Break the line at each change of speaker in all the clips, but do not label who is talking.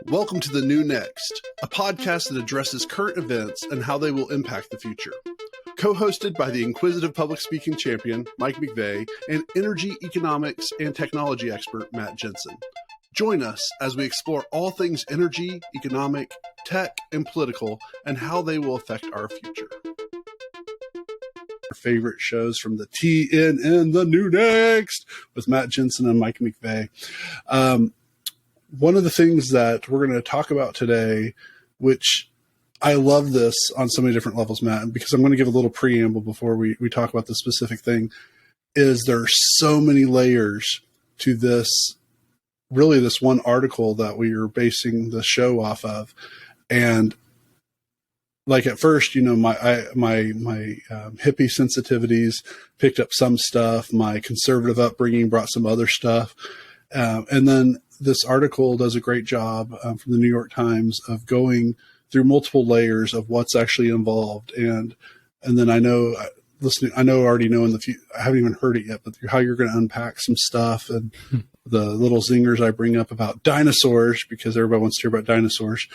Welcome to The New Next, a podcast that addresses current events and how they will impact the future. Co-hosted by the inquisitive public speaking champion, Mike McVeigh, and energy, economics, and technology expert, Matt Jensen. Join us as we explore all things energy, economic, tech, and political, and how they will affect our future. Our favorite shows from the TNN, The New Next, with Matt Jensen and Mike McVeigh. One of the things that we're going to talk about today, which I love this on so many different levels, Matt, because I'm going to give a little preamble before we talk about the specific thing, is there are so many layers to this, really this one article that we are basing the show off of. And like at first, you know, my hippie sensitivities picked up some stuff, my conservative upbringing brought some other stuff. And then this article does a great job from the New York Times of going through multiple layers of what's actually involved. And then I know I already know I haven't even heard it yet, but how you're going to unpack some stuff and the little zingers I bring up about dinosaurs, because everybody wants to hear about dinosaurs,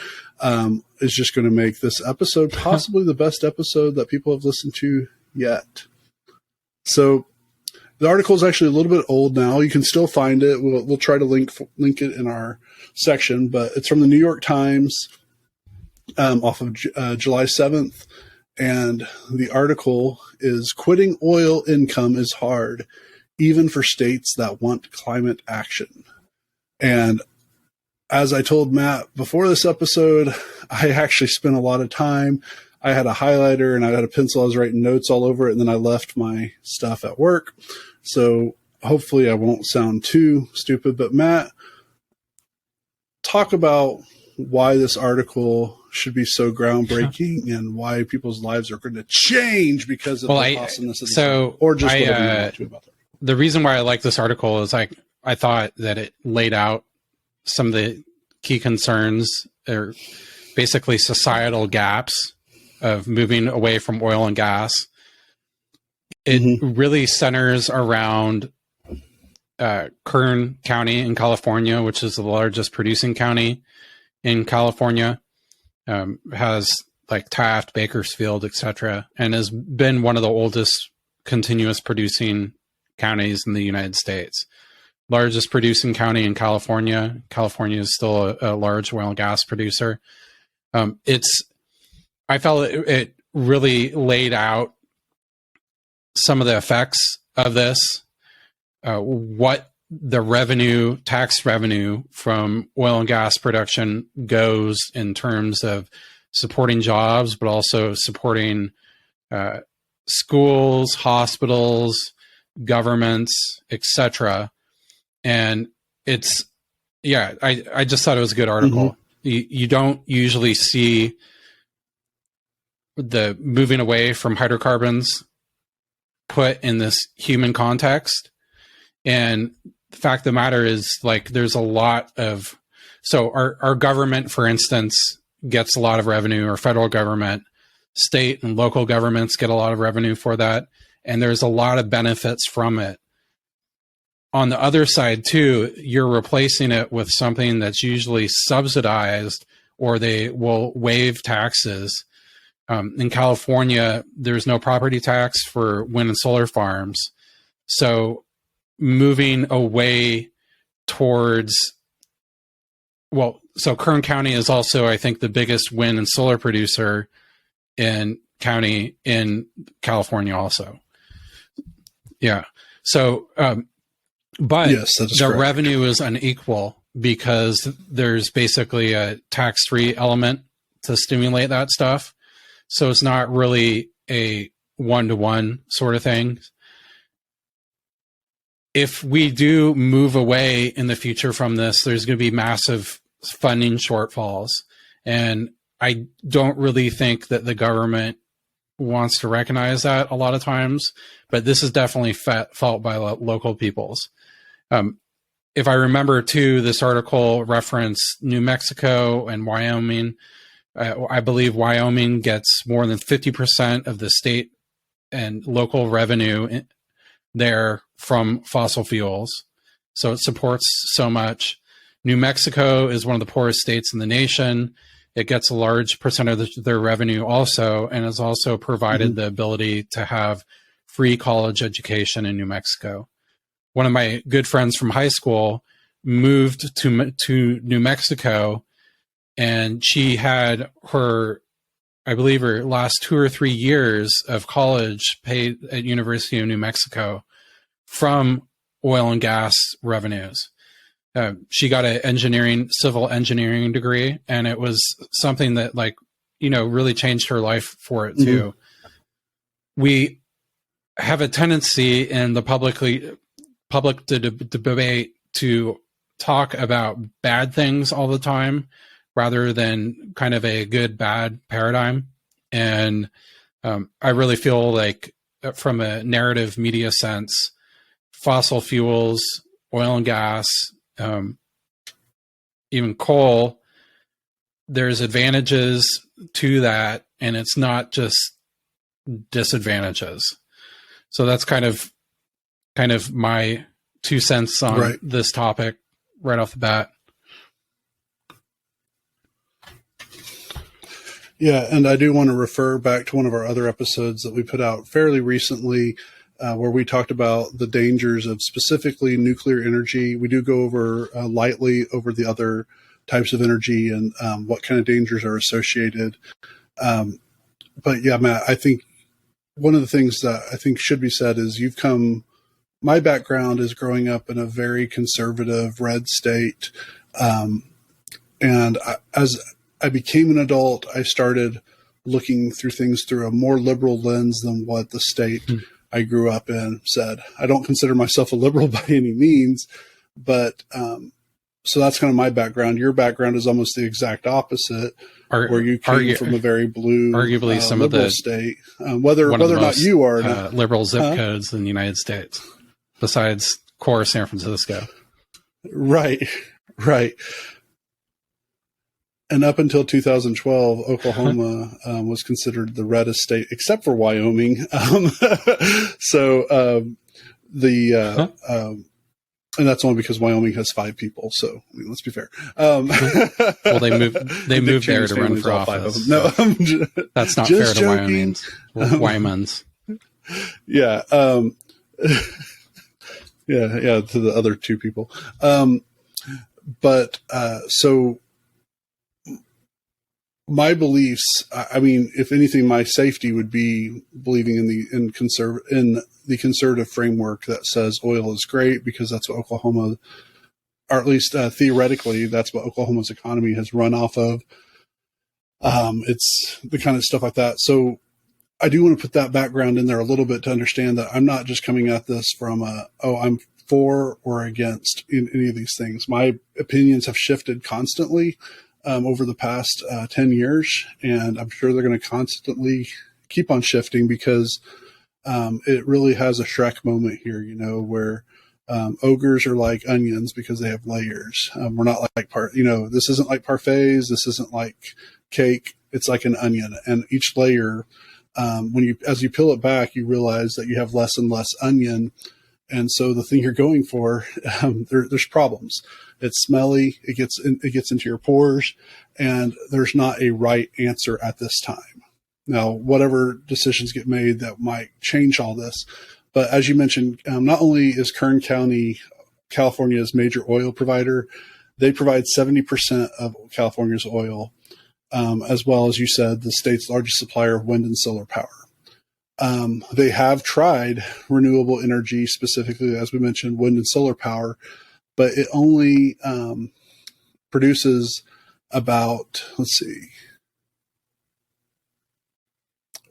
is just going to make this episode possibly the best episode that people have listened to yet. So the article is actually a little bit old now. You can still find it. We'll try to link it in our section, but it's from the New York Times off of July 7th. And the article is "Quitting Oil Income is Hard, Even for States That Want Climate Action." And as I told Matt before this episode, I actually spent a lot of time. I had a highlighter and I had a pencil. I was writing notes all over it, and then I left my stuff at work. So hopefully I won't sound too stupid. But Matt, talk about why this article should be so groundbreaking and why people's lives are going to change because of the awesomeness of this article, or just whatever you want to about that.
The reason why I like this article is I thought that it laid out some of the key concerns, or basically societal gaps of moving away from oil and gas. It really centers around Kern County in California, which is the largest producing county in California, has like Taft, Bakersfield, etc., and has been one of the oldest continuous producing counties in the United States. Largest producing county in California. California is still a large oil and gas producer. I felt it really laid out some of the effects of this, what the tax revenue from oil and gas production goes in terms of supporting jobs, but also supporting schools, hospitals, governments, etc. And I just thought it was a good article. You don't usually see the moving away from hydrocarbons put in this human context. And the fact of the matter is, like, there's a lot of, so our government, for instance, gets a lot of revenue, or federal government, state and local governments get a lot of revenue for that. And there's a lot of benefits from it. On the other side too, you're replacing it with something that's usually subsidized, or they will waive taxes. In California, there's no property tax for wind and solar farms. So moving away towards, so Kern County is also, I think, the biggest wind and solar producer in California also. Yeah. So, but yes, the revenue is unequal because there's basically a tax-free element to stimulate that stuff. So it's not really a one-to-one sort of thing. If we do move away in the future from this, there's going to be massive funding shortfalls. And I don't really think that the government wants to recognize that a lot of times, but this is definitely felt by local peoples. If I remember too, this article referenced New Mexico and Wyoming. I believe Wyoming gets more than 50% of the state and local revenue there from fossil fuels. So it supports so much. New Mexico is one of the poorest states in the nation. It gets a large percent of their revenue also, and has also provided the ability to have free college education in New Mexico. One of my good friends from high school moved to New Mexico, and she had her, I believe, her last 2 or 3 years of college paid at University of New Mexico from oil and gas revenues. She got a civil engineering degree, and it was something that, like, you know, really changed her life for it too. We have a tendency in the public debate to talk about bad things all the time, rather than kind of a good bad paradigm. And I really feel like, from a narrative media sense, fossil fuels, oil and gas, even coal, there's advantages to that, and it's not just disadvantages. So that's kind of my 2 cents on this topic right off the bat.
Yeah, and I do want to refer back to one of our other episodes that we put out fairly recently, where we talked about the dangers of specifically nuclear energy. We do go over lightly over the other types of energy and what kind of dangers are associated. But yeah, Matt, I think one of the things that I think should be said is my background is growing up in a very conservative red state. And as I became an adult, I started looking through things through a more liberal lens than what the state I grew up in said. I don't consider myself a liberal by any means, but so that's kind of my background. Your background is almost the exact opposite, where you came from a very blue,
arguably some of the
state. Whether or not you are
liberal zip codes in the United States, besides core San Francisco.
Right. And up until 2012, Oklahoma was considered the reddest state, except for Wyoming. And that's only because Wyoming has 5 people. So, I mean, let's be fair.
Well, they moved there to run for office.
No,
that's not fair to Wyomans.
Yeah. Yeah. To the other 2 people. So my beliefs, I mean, if anything, my safety would be believing in the conservative framework that says oil is great, because that's what Oklahoma, or at least theoretically, that's what Oklahoma's economy has run off of. It's the kind of stuff like that. So I do want to put that background in there a little bit to understand that I'm not just coming at this from I'm for or against in any of these things. My opinions have shifted constantly over the past 10 years, and I'm sure they're going to constantly keep on shifting, because it really has a Shrek moment here, you know, where ogres are like onions because they have layers. We're not like this isn't like parfaits. This isn't like cake. It's like an onion, and each layer, as you peel it back, you realize that you have less and less onion. And so the thing you're going for, there's problems. It's smelly. It gets into your pores, and there's not a right answer at this time. Now, whatever decisions get made that might change all this, but as you mentioned, not only is Kern County California's major oil provider, they provide 70% of California's oil, as well as you said, the state's largest supplier of wind and solar power. They have tried renewable energy, specifically, as we mentioned, wind and solar power, but it only produces about,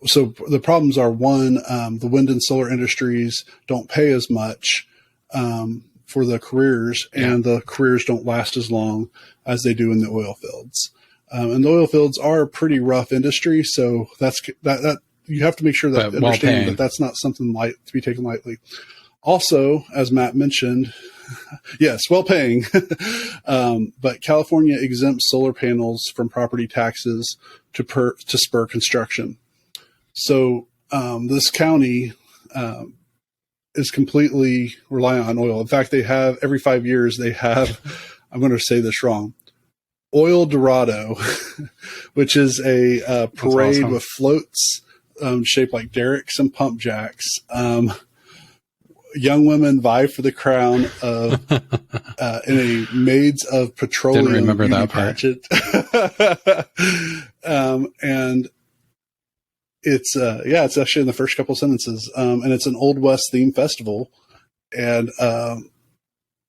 so the problems are, one, the wind and solar industries don't pay as much for the careers, and the careers don't last as long as they do in the oil fields. And the oil fields are a pretty rough industry, so that you have to make sure that understand that that's not something to be taken lightly. Also, as Matt mentioned, yes, well paying, but California exempts solar panels from property taxes to spur construction. So this county is completely reliant on oil. In fact, they have every 5 years they have. I'm going to say this wrong. Oil Dorado, which is a parade
awesome.
with floats shaped like derricks and pump jacks. Young women vie for the crown of in a Maids of Petroleum
Didn't remember
beauty
that part.
pageant. And it's it's actually in the first couple sentences, and it's an Old West themed festival, and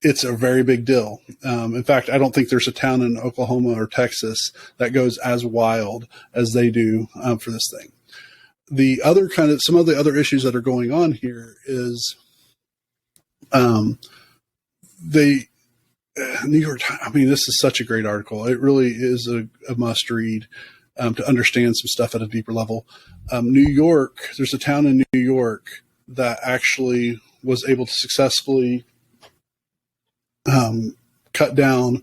it's a very big deal. In fact, I don't think there's a town in Oklahoma or Texas that goes as wild as they do for this thing. The other some of the other issues that are going on here is New York Times. I mean, this is such a great article. It really is a must read to understand some stuff at a deeper level. New York, there's a town in New York that actually was able to successfully cut down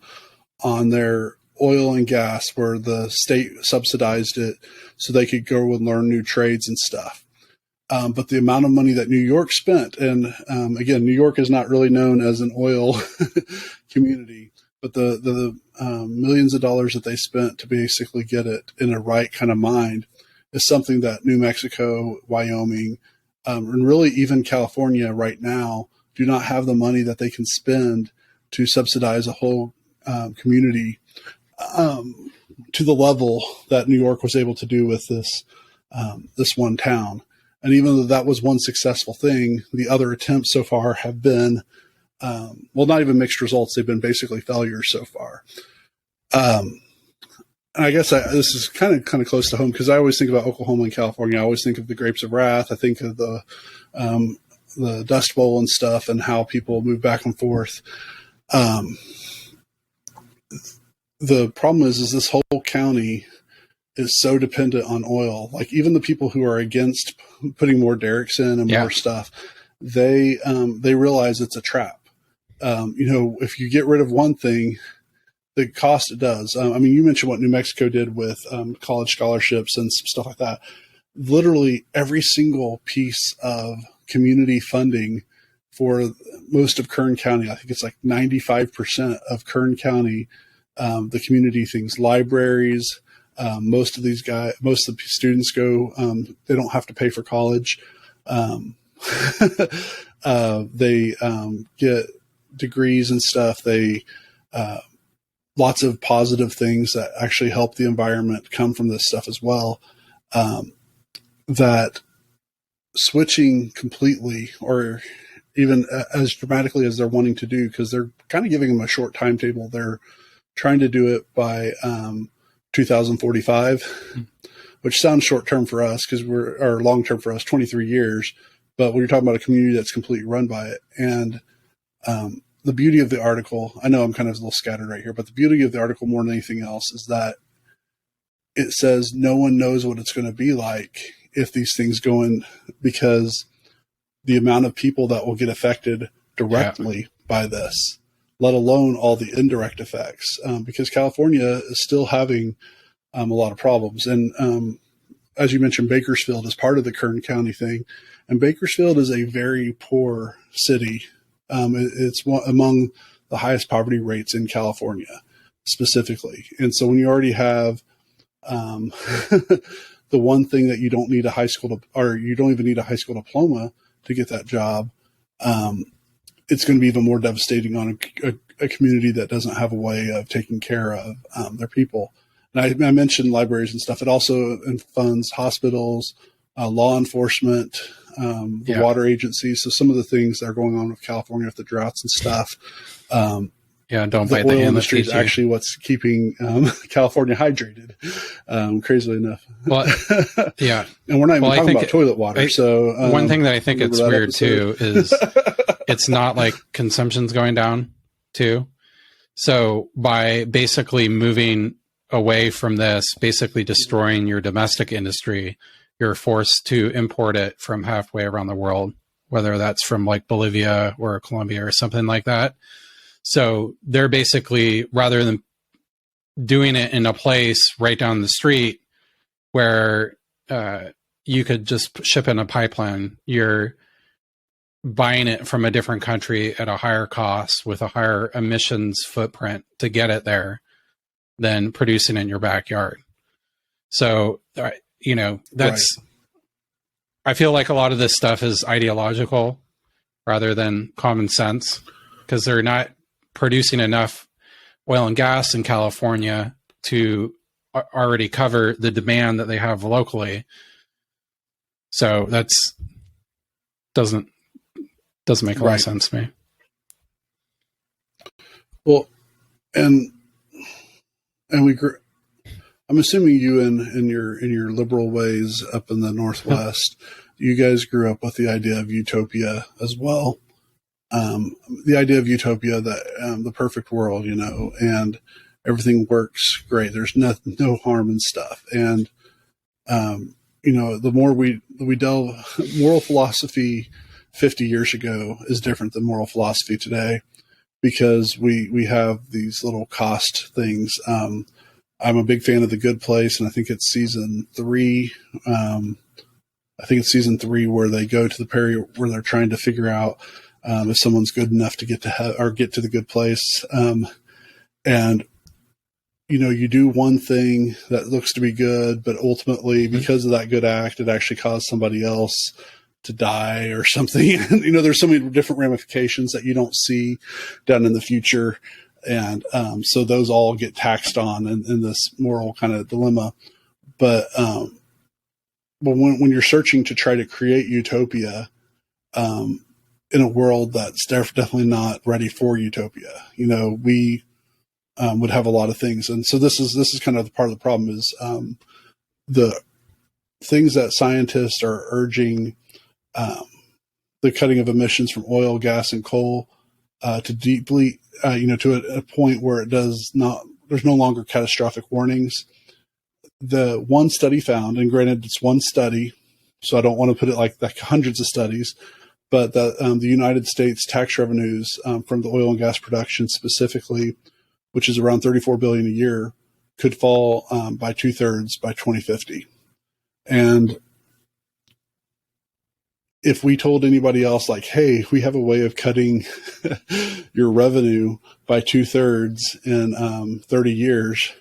on their oil and gas, where the state subsidized it so they could go and learn new trades and stuff. But the amount of money that New York spent, and again, New York is not really known as an oil community, but the millions of dollars that they spent to basically get it in a right kind of mind is something that New Mexico, Wyoming, and really even California right now do not have the money that they can spend to subsidize a whole community to the level that New York was able to do with this one town. And even though that was one successful thing, the other attempts so far have been, not even mixed results. They've been basically failures so far. And I guess this is kind of close to home, because I always think about Oklahoma and California. I always think of the Grapes of Wrath. I think of the Dust Bowl and stuff, and how people move back and forth. The problem is this whole county is so dependent on oil. Like, even the people who are against putting more derricks in and more stuff, they realize it's a trap. If you get rid of one thing, the cost it does. I mean, you mentioned what New Mexico did with college scholarships and stuff like that. Literally every single piece of community funding for most of Kern County, I think it's like 95% of Kern County, the community things, libraries, most of the students go, they don't have to pay for college. They get degrees and stuff. They, lots of positive things that actually help the environment come from this stuff as well. That switching completely, or even as dramatically as they're wanting to do, because they're kind of giving them a short timetable. They're trying to do it by 2045, which sounds short term for us, or long term for us, 23 years. But when you're talking about a community that's completely run by it, and the beauty of the article, I know I'm kind of a little scattered right here, but the beauty of the article more than anything else is that it says no one knows what it's going to be like if these things go in, because the amount of people that will get affected directly by this, let alone all the indirect effects, because California is still having a lot of problems. And as you mentioned, Bakersfield is part of the Kern County thing, and Bakersfield is a very poor city. It's among the highest poverty rates in California specifically. And so when you already have the one thing that you don't need a high school or you don't even need a high school diploma to get that job, it's going to be even more devastating on a community that doesn't have a way of taking care of their people. And I mentioned libraries and stuff. It also funds hospitals, law enforcement, the water agencies. So some of the things that are going on with California with the droughts and stuff.
Don't
the
bite
oil
the hand
industry
that
is
feeds you.
actually what's keeping California hydrated, crazily enough.
Well,
and we're not even talking about toilet water. So
one thing that I think it's weird
episode?
too is it's not like consumption's going down too. So by basically moving away from this, basically destroying your domestic industry, you're forced to import it from halfway around the world, whether that's from like Bolivia or Colombia or something like that. So they're basically, rather than doing it in a place right down the street where you could just ship in a pipeline, you're buying it from a different country at a higher cost with a higher emissions footprint to get it there than producing it in your backyard. So, that's, right. I feel like a lot of this stuff is ideological rather than common sense, because they're not producing enough oil and gas in California to already cover the demand that they have locally. So that's doesn't make a lot of sense to me.
Well, and I'm assuming you in your liberal ways up in the Northwest, you guys grew up with the idea of utopia as well. The idea of utopia, that the perfect world, and everything works great. There's no harm in stuff. And, the more we delve, moral philosophy 50 years ago is different than moral philosophy today, because we have these little cost things. I'm a big fan of The Good Place, and I think it's season 3. Where they go to the period where they're trying to figure out if someone's good enough to get to the good place. And you do one thing that looks to be good, but ultimately, because of that good act, it actually caused somebody else to die or something. And, there's so many different ramifications that you don't see down in the future. And so those all get taxed on in this moral kind of dilemma. But when you're searching to try to create utopia in a world that's definitely not ready for utopia, we would have a lot of things. And so this is kind of part of the problem is the things that scientists are urging, the cutting of emissions from oil, gas, and coal to deeply, to a point where there's no longer catastrophic warnings. The one study found, and granted it's one study, so I don't want to put it like hundreds of studies, but that the United States tax revenues from the oil and gas production specifically, which is around $34 billion a year, could fall by 2/3 by 2050. And if we told anybody else, like, hey, we have a way of cutting your revenue by 2/3 in 30 years,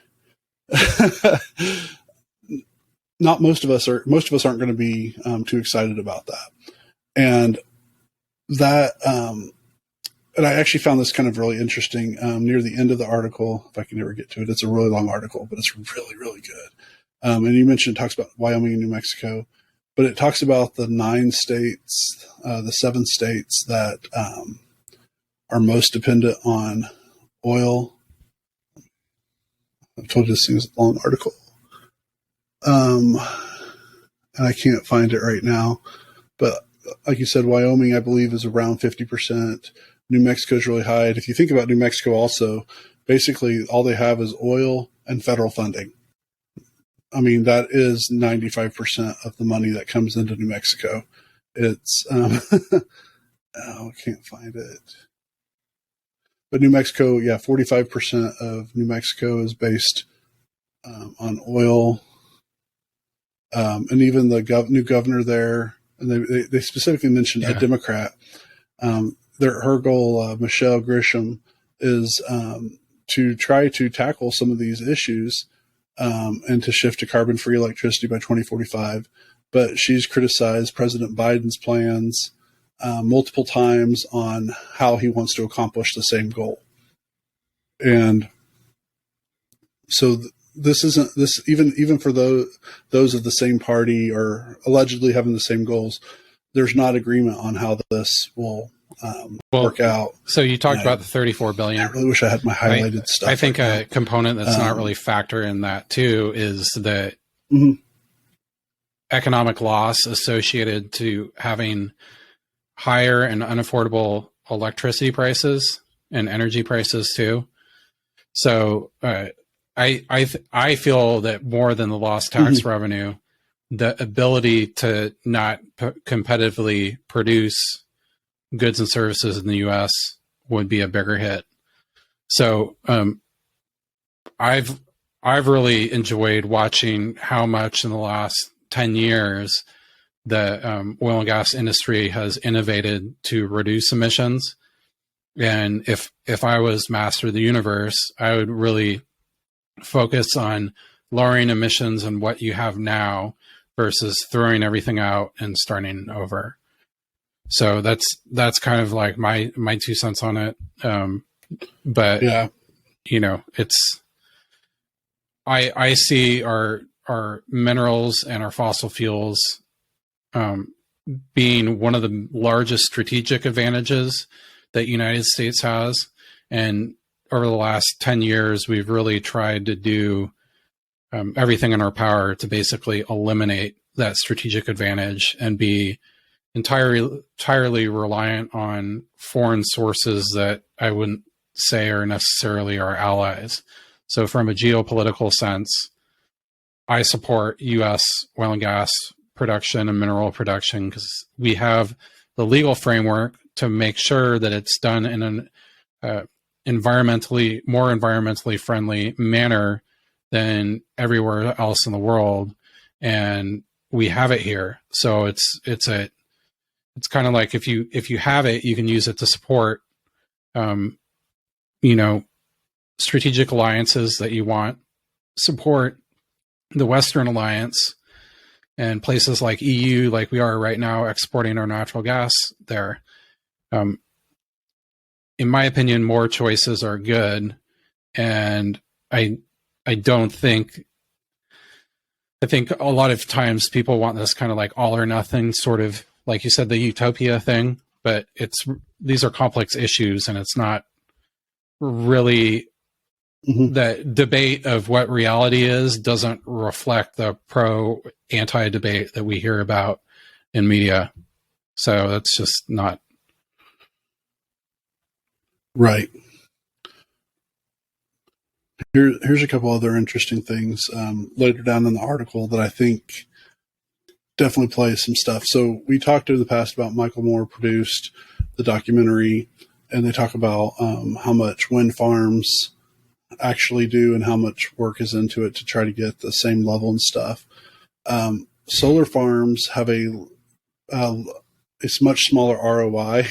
most of us aren't going to be too excited about that. And that, and I actually found this kind of really interesting near the end of the article, if I can ever get to it. It's a really long article, but it's really, really good. And you mentioned, it talks about Wyoming and New Mexico, but it talks about the 9 states, the 7 states that are most dependent on oil. I've told you this is a long article. And I can't find it right now. But like you said, Wyoming, I believe, is around 50%. New Mexico is really high. And if you think about New Mexico also, basically all they have is oil and federal funding. I mean, that is 95% of the money that comes into New Mexico. It's, I can't find it. But New Mexico, 45% of New Mexico is based on oil. And even the new governor there, and they specifically mentioned a Democrat. Her goal, Michelle Grisham, is to try to tackle some of these issues and to shift to carbon-free electricity by 2045. But she's criticized President Biden's plans multiple times on how he wants to accomplish the same goal. And so even for those of the same party or allegedly having the same goals, there's not agreement on how this will work out.
So you talked about the $34 billion.
I really wish I had my highlighted stuff.
I think a component that's not really factor in that too is the economic loss associated to having higher and unaffordable electricity prices and energy prices too. So I feel that more than the lost tax revenue, the ability to not competitively produce goods and services in the U.S. would be a bigger hit. So I've really enjoyed watching how much in the last 10 years the oil and gas industry has innovated to reduce emissions. And if I was master of the universe, I would really focus on lowering emissions and what you have now versus throwing everything out and starting over. So that's kind of like my 2 cents on it. But
Yeah.
you know, it's I see our minerals and our fossil fuels being one of the largest strategic advantages that United States has. And over the last 10 years, we've really tried to do everything in our power to basically eliminate that strategic advantage and be entirely reliant on foreign sources that I wouldn't say are necessarily our allies. So from a geopolitical sense, I support U.S. oil and gas production and mineral production because we have the legal framework to make sure that it's done in an more environmentally friendly manner than everywhere else in the world, and we have it here. So it's kind of like if you have it, you can use it to support strategic alliances that you want, support the Western Alliance and places like EU, like we are right now, exporting our natural gas there. In my opinion, more choices are good, and I think a lot of times people want this kind of like all or nothing sort of, like you said, the utopia thing, but these are complex issues, and it's not really the debate of what reality is doesn't reflect the pro-anti debate that we hear about in media. So that's just not
right. Here's a couple other interesting things later down in the article that I think definitely play some stuff. So we talked in the past about Michael Moore produced the documentary, and they talk about how much wind farms actually do and how much work is into it to try to get the same level and stuff. Solar farms have it's much smaller ROI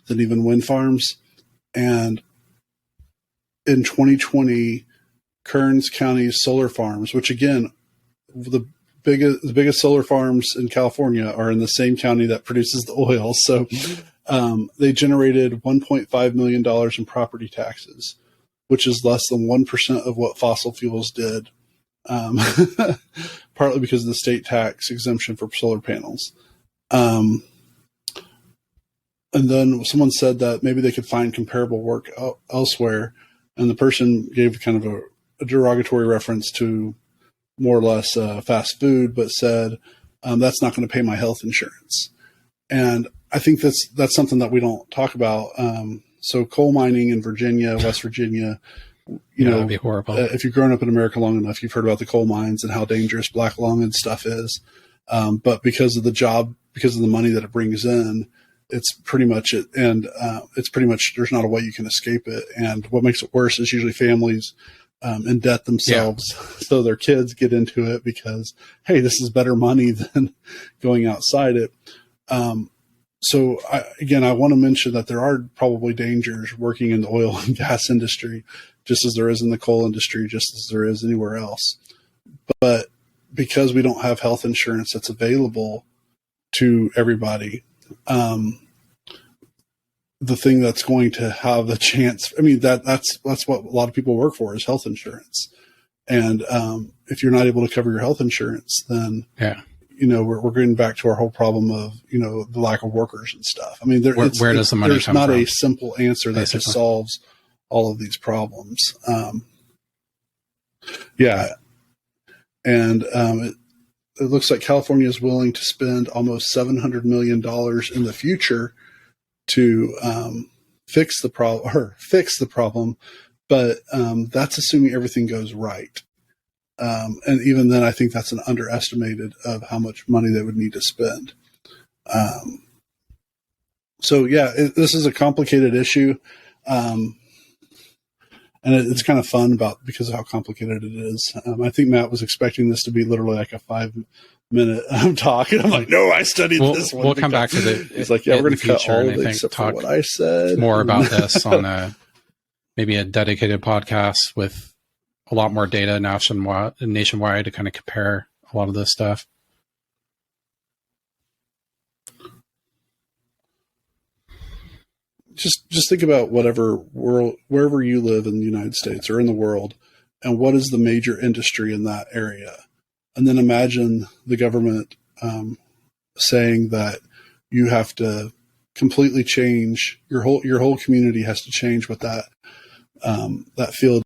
than even wind farms. And in 2020, Kearns County's solar farms, which again, the biggest solar farms in California are in the same county that produces the oil. So they generated $1.5 million in property taxes, which is less than 1% of what fossil fuels did, partly because of the state tax exemption for solar panels. And then someone said that maybe they could find comparable work elsewhere, and the person gave kind of a derogatory reference to more or less fast food, but said, that's not going to pay my health insurance. And I think that's something that we don't talk about. So coal mining in Virginia, West Virginia,
that'd be horrible.
If you've grown up in America long enough, you've heard about the coal mines and how dangerous black lung and stuff is. But because of the money that it brings in, it's pretty much it. And it's pretty much, there's not a way you can escape it. And what makes it worse is usually families in debt themselves. Yeah. So their kids get into it because, hey, this is better money than going outside it. So I want to mention that there are probably dangers working in the oil and gas industry, just as there is in the coal industry, just as there is anywhere else. But because we don't have health insurance that's available to everybody, the thing that's going to have the chance, I mean, that's what a lot of people work for is health insurance. And if you're not able to cover your health insurance, then we're getting back to our whole problem of, the lack of workers and stuff. I mean,
where does the money come from?
There's not a simple answer that just solves all of these problems. And it looks like California is willing to spend almost $700 million in the future to fix the problem. But that's assuming everything goes right. And even then, I think that's an underestimated of how much money they would need to spend. This is a complicated issue. And it's kind of fun because of how complicated it is. I think Matt was expecting this to be literally like a 5-minute talk. And I'm like, no, I studied this one.
We'll come back to the.
He's like, yeah, we're going to cut all of it except for what I said.
More about this on maybe a dedicated podcast with a lot more data nationwide to kind of compare a lot of this stuff.
Just think about wherever you live in the United States or in the world, and what is the major industry in that area. And then imagine the government saying that you have to completely change your whole community has to change with that field.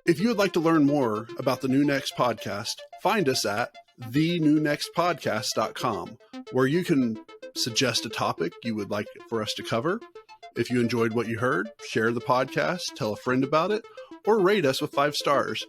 If you would like to learn more about the New Next podcast, find us at thenewnextpodcast.com, where you can suggest a topic you would like for us to cover. If you enjoyed what you heard, share the podcast, tell a friend about it, or rate us with 5 stars.